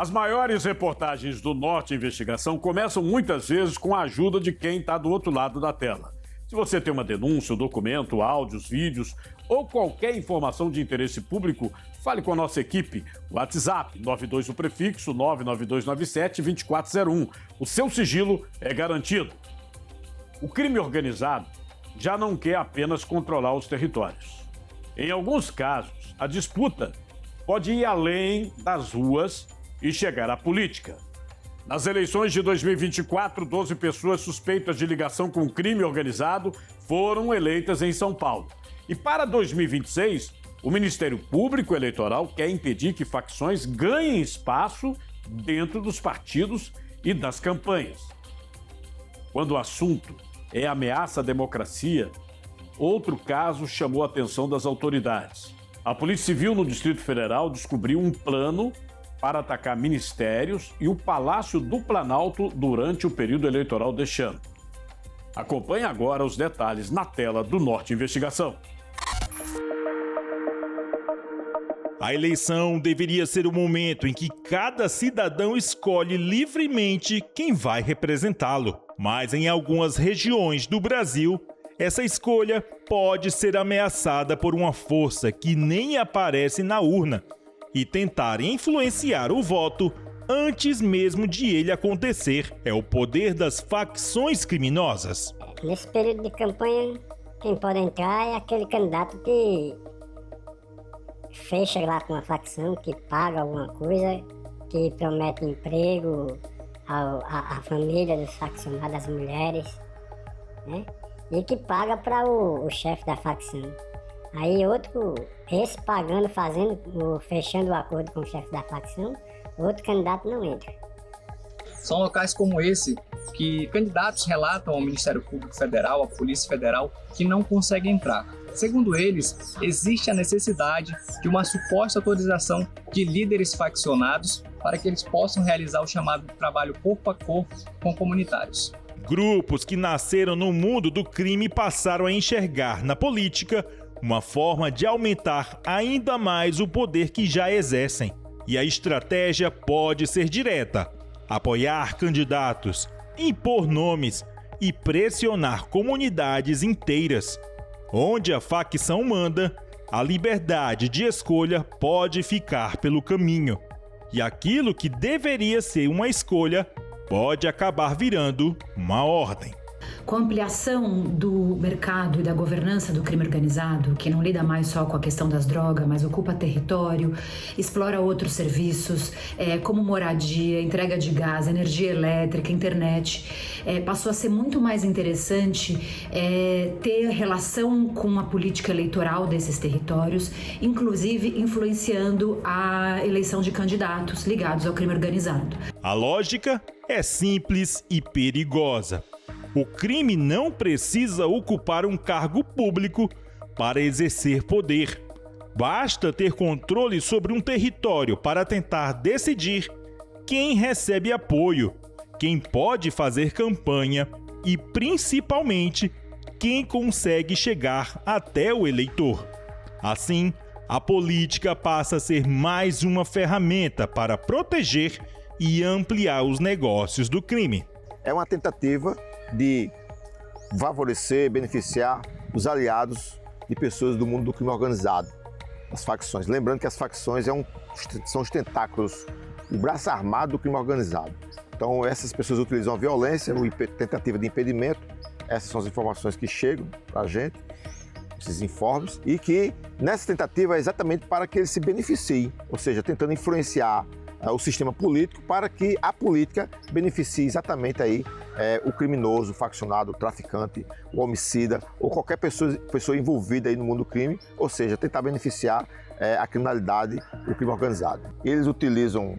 As maiores reportagens do Norte Investigação começam muitas vezes com a ajuda de quem está do outro lado da tela. Se você tem uma denúncia, um documento, áudios, vídeos ou qualquer informação de interesse público, fale com a nossa equipe. WhatsApp 92 o prefixo 99297-2401. O seu sigilo é garantido. O crime organizado já não quer apenas controlar os territórios. Em alguns casos, a disputa pode ir além das ruas e chegar à política. Nas eleições de 2024, 12 pessoas suspeitas de ligação com crime organizado foram eleitas em São Paulo. E para 2026, o Ministério Público Eleitoral quer impedir que facções ganhem espaço dentro dos partidos e das campanhas. Quando o assunto é ameaça à democracia, outro caso chamou a atenção das autoridades. A Polícia Civil no Distrito Federal descobriu um plano para atacar ministérios e o Palácio do Planalto durante o período eleitoral deste ano. Acompanhe agora os detalhes na tela do Norte Investigação. A eleição deveria ser o momento em que cada cidadão escolhe livremente quem vai representá-lo. Mas em algumas regiões do Brasil, essa escolha pode ser ameaçada por uma força que nem aparece na urna e tentar influenciar o voto antes mesmo de ele acontecer. É o poder das facções criminosas. Nesse período de campanha, quem pode entrar é aquele candidato que fecha lá com uma facção, que paga alguma coisa, que promete emprego à família dos faccionados, das mulheres, né? E que paga para o chefe da facção. Aí esse pagando, fechando o acordo com o chefe da facção, outro candidato não entra. São locais como esse que candidatos relatam ao Ministério Público Federal, à Polícia Federal, que não conseguem entrar. Segundo eles, existe a necessidade de uma suposta autorização de líderes faccionados para que eles possam realizar o chamado trabalho corpo a corpo com comunitários. Grupos que nasceram no mundo do crime passaram a enxergar na política uma forma de aumentar ainda mais o poder que já exercem. E a estratégia pode ser direta: apoiar candidatos, impor nomes e pressionar comunidades inteiras. Onde a facção manda, a liberdade de escolha pode ficar pelo caminho. E aquilo que deveria ser uma escolha pode acabar virando uma ordem. Com a ampliação do mercado e da governança do crime organizado, que não lida mais só com a questão das drogas, mas ocupa território, explora outros serviços, como moradia, entrega de gás, energia elétrica, internet, passou a ser muito mais interessante ter relação com a política eleitoral desses territórios, inclusive influenciando a eleição de candidatos ligados ao crime organizado. A lógica é simples e perigosa. O crime não precisa ocupar um cargo público para exercer poder. Basta ter controle sobre um território para tentar decidir quem recebe apoio, quem pode fazer campanha e, principalmente, quem consegue chegar até o eleitor. Assim, a política passa a ser mais uma ferramenta para proteger e ampliar os negócios do crime. É uma tentativa de favorecer, beneficiar os aliados de pessoas do mundo do crime organizado, as facções. Lembrando que as facções são os tentáculos, o braço armado do crime organizado. Então essas pessoas utilizam a violência, a tentativa de impedimento. Essas são as informações que chegam para a gente, esses informes, e que nessa tentativa é exatamente para que eles se beneficiem, ou seja, tentando influenciar o sistema político para que a política beneficie exatamente aí o criminoso, o faccionado, o traficante, o homicida ou qualquer pessoa envolvida aí no mundo do crime, ou seja, tentar beneficiar a criminalidade, o crime organizado. Eles utilizam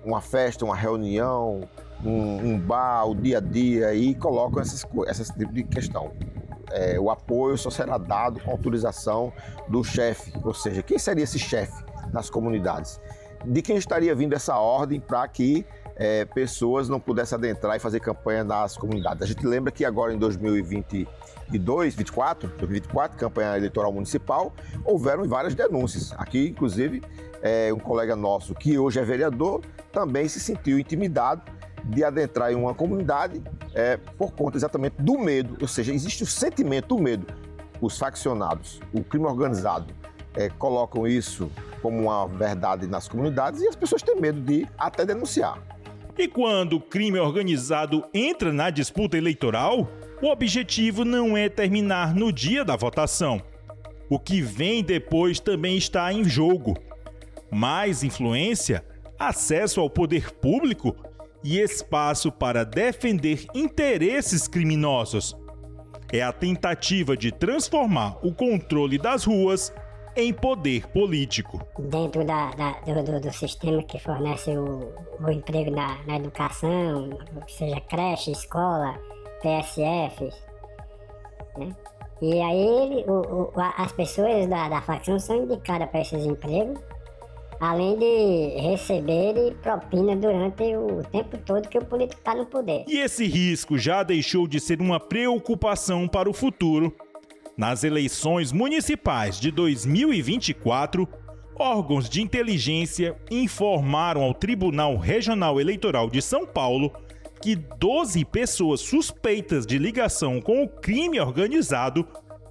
uma festa, uma reunião, um bar, o dia a dia e colocam esse tipo de questão. O apoio só será dado com autorização do chefe, ou seja, quem seria esse chefe nas comunidades? De quem estaria vindo essa ordem para que pessoas não pudessem adentrar e fazer campanha nas comunidades. A gente lembra que agora em 2024, campanha eleitoral municipal, houveram várias denúncias. Aqui, inclusive, um colega nosso, que hoje é vereador, também se sentiu intimidado de adentrar em uma comunidade por conta exatamente do medo, ou seja, existe o sentimento do medo. Os faccionados, o crime organizado, colocam isso como uma verdade nas comunidades e as pessoas têm medo de até denunciar. E quando o crime organizado entra na disputa eleitoral, o objetivo não é terminar no dia da votação. O que vem depois também está em jogo. Mais influência, acesso ao poder público e espaço para defender interesses criminosos. É a tentativa de transformar o controle das ruas em poder político. Dentro do sistema que fornece o emprego na educação, seja creche, escola, PSF, né? E aí as pessoas da facção são indicadas para esses empregos, além de receberem propina durante o tempo todo que o político está no poder. E esse risco já deixou de ser uma preocupação para o futuro. Nas eleições municipais de 2024, órgãos de inteligência informaram ao Tribunal Regional Eleitoral de São Paulo que 12 pessoas suspeitas de ligação com o crime organizado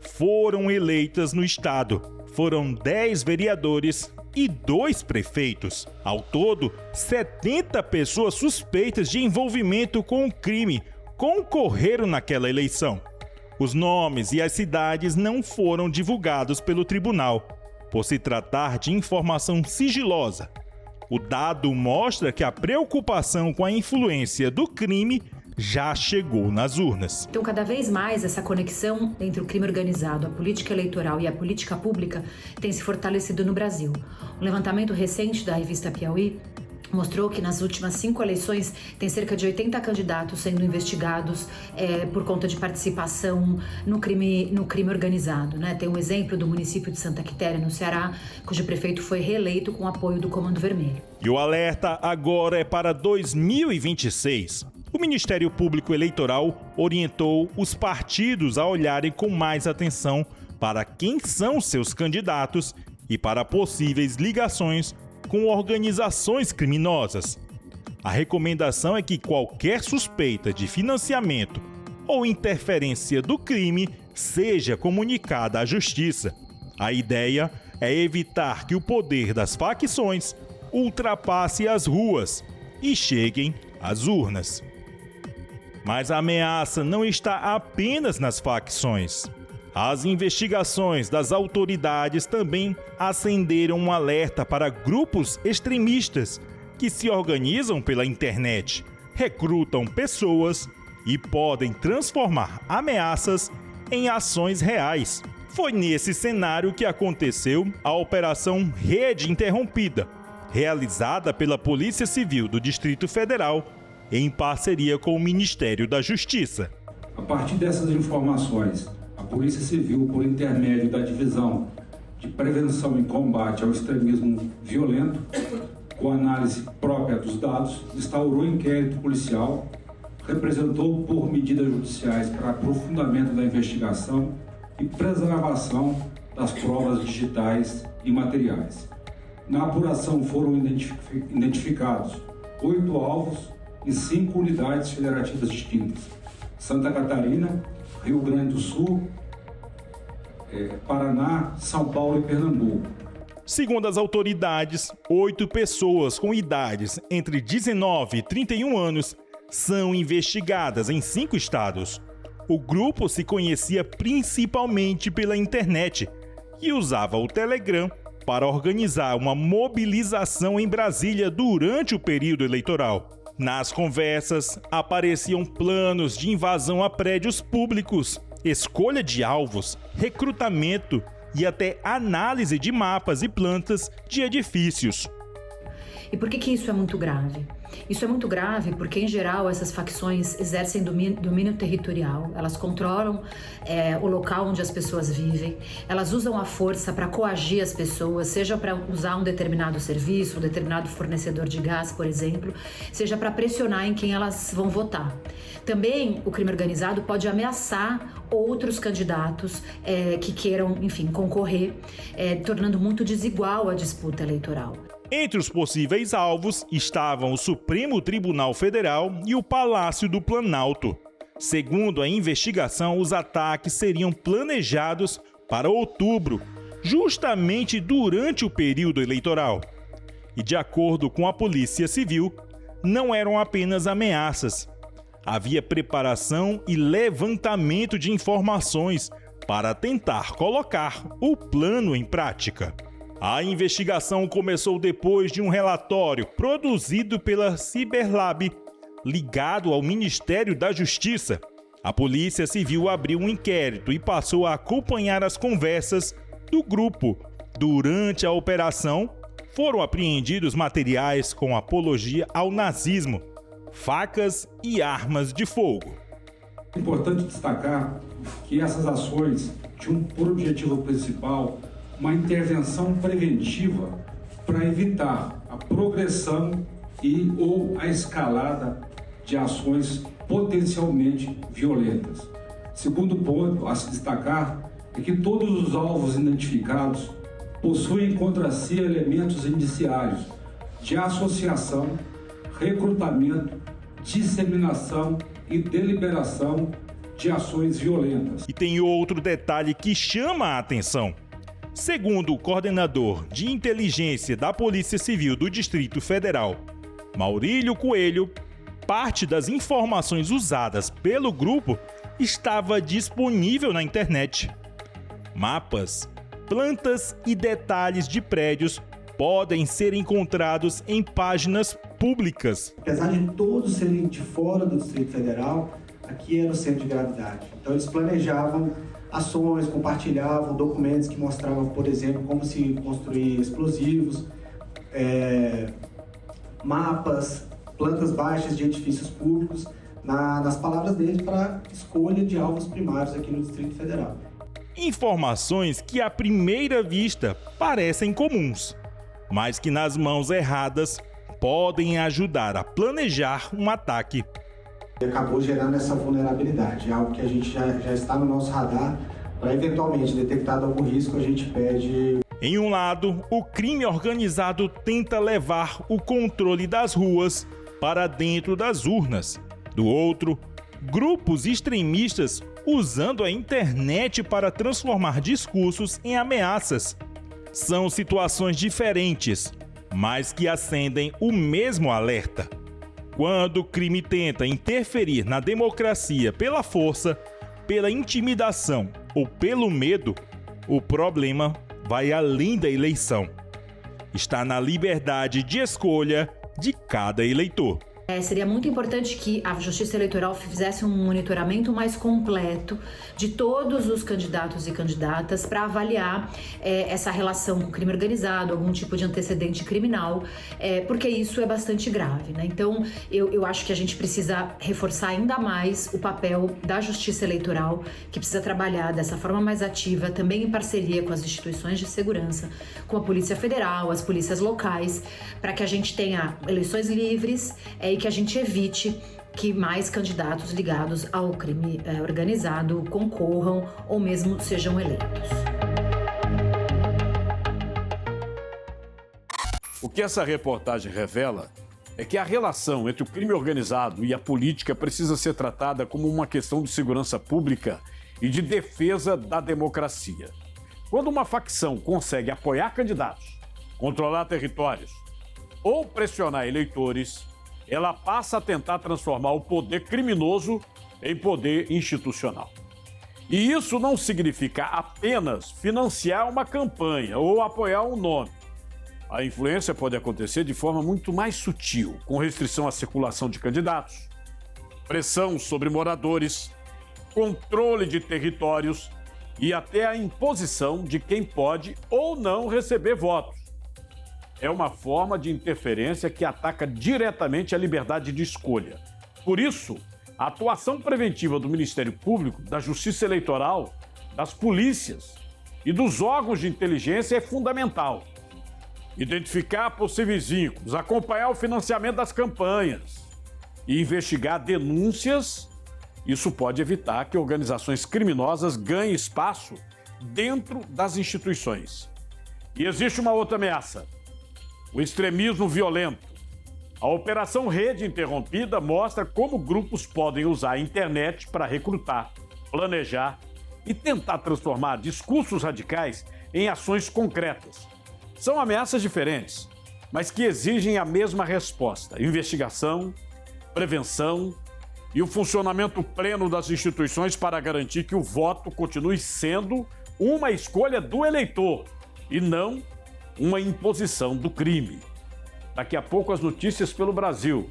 foram eleitas no estado. Foram 10 vereadores e 2 prefeitos. Ao todo, 70 pessoas suspeitas de envolvimento com o crime concorreram naquela eleição. Os nomes e as cidades não foram divulgados pelo tribunal, por se tratar de informação sigilosa. O dado mostra que a preocupação com a influência do crime já chegou nas urnas. Então, cada vez mais, essa conexão entre o crime organizado, a política eleitoral e a política pública tem se fortalecido no Brasil. Um levantamento recente da revista Piauí mostrou que nas últimas 5 eleições tem cerca de 80 candidatos sendo investigados por conta de participação no crime organizado, né? Tem um exemplo do município de Santa Quitéria, no Ceará, cujo prefeito foi reeleito com apoio do Comando Vermelho. E o alerta agora é para 2026. O Ministério Público Eleitoral orientou os partidos a olharem com mais atenção para quem são seus candidatos e para possíveis ligações com organizações criminosas. A recomendação é que qualquer suspeita de financiamento ou interferência do crime seja comunicada à Justiça. A ideia é evitar que o poder das facções ultrapasse as ruas e cheguem às urnas. Mas a ameaça não está apenas nas facções. As investigações das autoridades também acenderam um alerta para grupos extremistas que se organizam pela internet, recrutam pessoas e podem transformar ameaças em ações reais. Foi nesse cenário que aconteceu a Operação Rede Interrompida, realizada pela Polícia Civil do Distrito Federal em parceria com o Ministério da Justiça. A partir dessas informações, a Polícia Civil, por intermédio da Divisão de Prevenção e Combate ao Extremismo Violento, com análise própria dos dados, instaurou inquérito policial, representou por medidas judiciais para aprofundamento da investigação e preservação das provas digitais e materiais. Na apuração foram identificados 8 alvos em 5 unidades federativas distintas: Santa Catarina, Rio Grande do Sul, Paraná, São Paulo e Pernambuco. Segundo as autoridades, 8 pessoas com idades entre 19 e 31 anos são investigadas em 5 estados. O grupo se conhecia principalmente pela internet e usava o Telegram para organizar uma mobilização em Brasília durante o período eleitoral. Nas conversas, apareciam planos de invasão a prédios públicos, escolha de alvos, recrutamento e até análise de mapas e plantas de edifícios. E por que isso é muito grave? Isso é muito grave porque, em geral, essas facções exercem domínio territorial, elas controlam o local onde as pessoas vivem, elas usam a força para coagir as pessoas, seja para usar um determinado serviço, um determinado fornecedor de gás, por exemplo, seja para pressionar em quem elas vão votar. Também o crime organizado pode ameaçar outros candidatos que queiram, enfim, concorrer, tornando muito desigual a disputa eleitoral. Entre os possíveis alvos estavam o Supremo Tribunal Federal e o Palácio do Planalto. Segundo a investigação, os ataques seriam planejados para outubro, justamente durante o período eleitoral. E de acordo com a Polícia Civil, não eram apenas ameaças. Havia preparação e levantamento de informações para tentar colocar o plano em prática. A investigação começou depois de um relatório produzido pela Cyberlab, ligado ao Ministério da Justiça. A Polícia Civil abriu um inquérito e passou a acompanhar as conversas do grupo. Durante a operação, foram apreendidos materiais com apologia ao nazismo, facas e armas de fogo. É importante destacar que essas ações tinham por objetivo principal uma intervenção preventiva para evitar a progressão ou a escalada de ações potencialmente violentas. Segundo ponto a se destacar é que todos os alvos identificados possuem contra si elementos indiciários de associação, recrutamento, disseminação e deliberação de ações violentas. E tem outro detalhe que chama a atenção. Segundo o coordenador de inteligência da Polícia Civil do Distrito Federal, Maurílio Coelho, parte das informações usadas pelo grupo estava disponível na internet. Mapas, plantas e detalhes de prédios podem ser encontrados em páginas públicas. Apesar de todos serem de fora do Distrito Federal, aqui era o centro de gravidade. Então eles planejavam ações, compartilhavam documentos que mostravam, por exemplo, como se construir explosivos, mapas, plantas baixas de edifícios públicos, nas palavras deles, para escolha de alvos primários aqui no Distrito Federal. Informações que à primeira vista parecem comuns, mas que nas mãos erradas podem ajudar a planejar um ataque. Acabou gerando essa vulnerabilidade, é algo que a gente já está no nosso radar. Para eventualmente detectado algum risco, a gente pede. Em um lado, o crime organizado tenta levar o controle das ruas para dentro das urnas. Do outro, grupos extremistas usando a internet para transformar discursos em ameaças. São situações diferentes, mas que acendem o mesmo alerta. Quando o crime tenta interferir na democracia pela força, pela intimidação ou pelo medo, o problema vai além da eleição. Está na liberdade de escolha de cada eleitor. Seria muito importante que a Justiça Eleitoral fizesse um monitoramento mais completo de todos os candidatos e candidatas para avaliar essa relação com o crime organizado, algum tipo de antecedente criminal, porque isso é bastante grave, né? Então, eu acho que a gente precisa reforçar ainda mais o papel da Justiça Eleitoral, que precisa trabalhar dessa forma mais ativa, também em parceria com as instituições de segurança, com a Polícia Federal, as polícias locais, para que a gente tenha eleições livres e que a gente evite que mais candidatos ligados ao crime organizado concorram ou mesmo sejam eleitos. O que essa reportagem revela é que a relação entre o crime organizado e a política precisa ser tratada como uma questão de segurança pública e de defesa da democracia. Quando uma facção consegue apoiar candidatos, controlar territórios ou pressionar eleitores, ela passa a tentar transformar o poder criminoso em poder institucional. E isso não significa apenas financiar uma campanha ou apoiar um nome. A influência pode acontecer de forma muito mais sutil, com restrição à circulação de candidatos, pressão sobre moradores, controle de territórios e até a imposição de quem pode ou não receber votos. é uma forma de interferência que ataca diretamente a liberdade de escolha. Por isso, a atuação preventiva do Ministério Público, da Justiça Eleitoral, das polícias e dos órgãos de inteligência é fundamental. Identificar possíveis vínculos, acompanhar o financiamento das campanhas e investigar denúncias. Isso pode evitar que organizações criminosas ganhem espaço dentro das instituições. E existe uma outra ameaça: o extremismo violento. A Operação Rede Interrompida mostra como grupos podem usar a internet para recrutar, planejar e tentar transformar discursos radicais em ações concretas. São ameaças diferentes, mas que exigem a mesma resposta: investigação, prevenção e o funcionamento pleno das instituições para garantir que o voto continue sendo uma escolha do eleitor e não uma imposição do crime. Daqui a pouco as notícias pelo Brasil.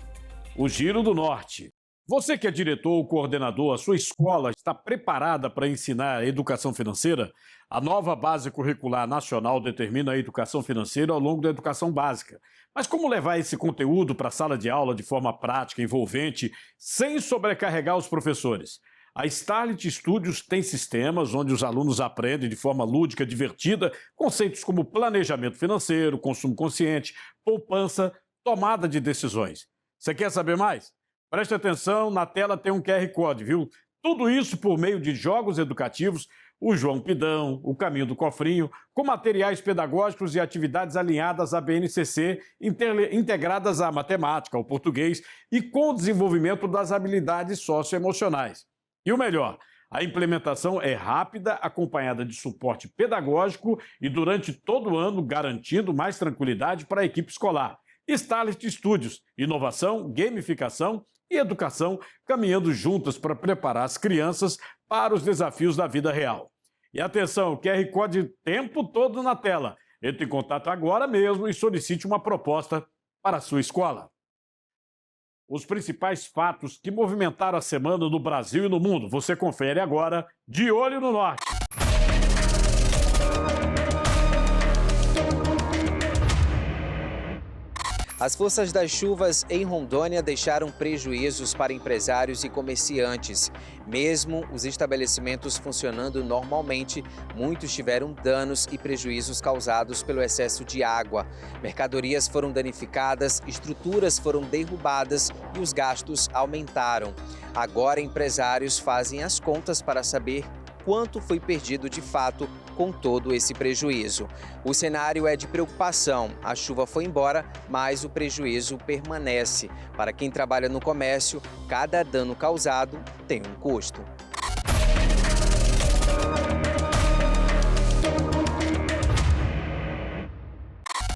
O Giro do Norte. Você que é diretor ou coordenador, a sua escola está preparada para ensinar a educação financeira? A nova Base Curricular Nacional determina a educação financeira ao longo da educação básica. Mas como levar esse conteúdo para a sala de aula de forma prática, envolvente, sem sobrecarregar os professores? A Starlit Studios tem sistemas onde os alunos aprendem de forma lúdica, divertida, conceitos como planejamento financeiro, consumo consciente, poupança, tomada de decisões. Você quer saber mais? Preste atenção, na tela tem um QR Code, viu? Tudo isso por meio de jogos educativos, o João Pidão, o Caminho do Cofrinho, com materiais pedagógicos e atividades alinhadas à BNCC, integradas à matemática, ao português e com o desenvolvimento das habilidades socioemocionais. E o melhor, a implementação é rápida, acompanhada de suporte pedagógico e durante todo o ano garantindo mais tranquilidade para a equipe escolar. Starlit Studios, inovação, gamificação e educação caminhando juntas para preparar as crianças para os desafios da vida real. E atenção, QR Code o tempo todo na tela. Entre em contato agora mesmo e solicite uma proposta para a sua escola. Os principais fatos que movimentaram a semana no Brasil e no mundo. Você confere agora, De Olho no Norte. As forças das chuvas em Rondônia deixaram prejuízos para empresários e comerciantes. Mesmo os estabelecimentos funcionando normalmente, muitos tiveram danos e prejuízos causados pelo excesso de água. Mercadorias foram danificadas, estruturas foram derrubadas e os gastos aumentaram. Agora, empresários fazem as contas para saber quanto foi perdido de fato com todo esse prejuízo. O cenário é de preocupação. A chuva foi embora, mas o prejuízo permanece. Para quem trabalha no comércio, cada dano causado tem um custo.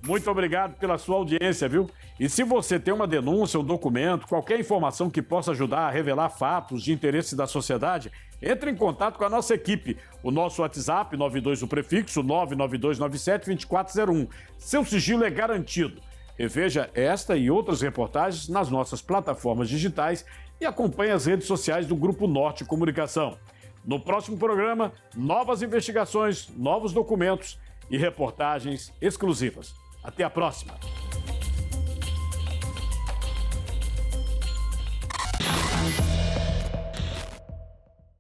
Muito obrigado pela sua audiência, viu? E se você tem uma denúncia, um documento, qualquer informação que possa ajudar a revelar fatos de interesse da sociedade, entre em contato com a nossa equipe. O nosso WhatsApp, 92 o prefixo, 99297-2401. Seu sigilo é garantido. Reveja esta e outras reportagens nas nossas plataformas digitais e acompanhe as redes sociais do Grupo Norte Comunicação. No próximo programa, novas investigações, novos documentos e reportagens exclusivas. Até a próxima!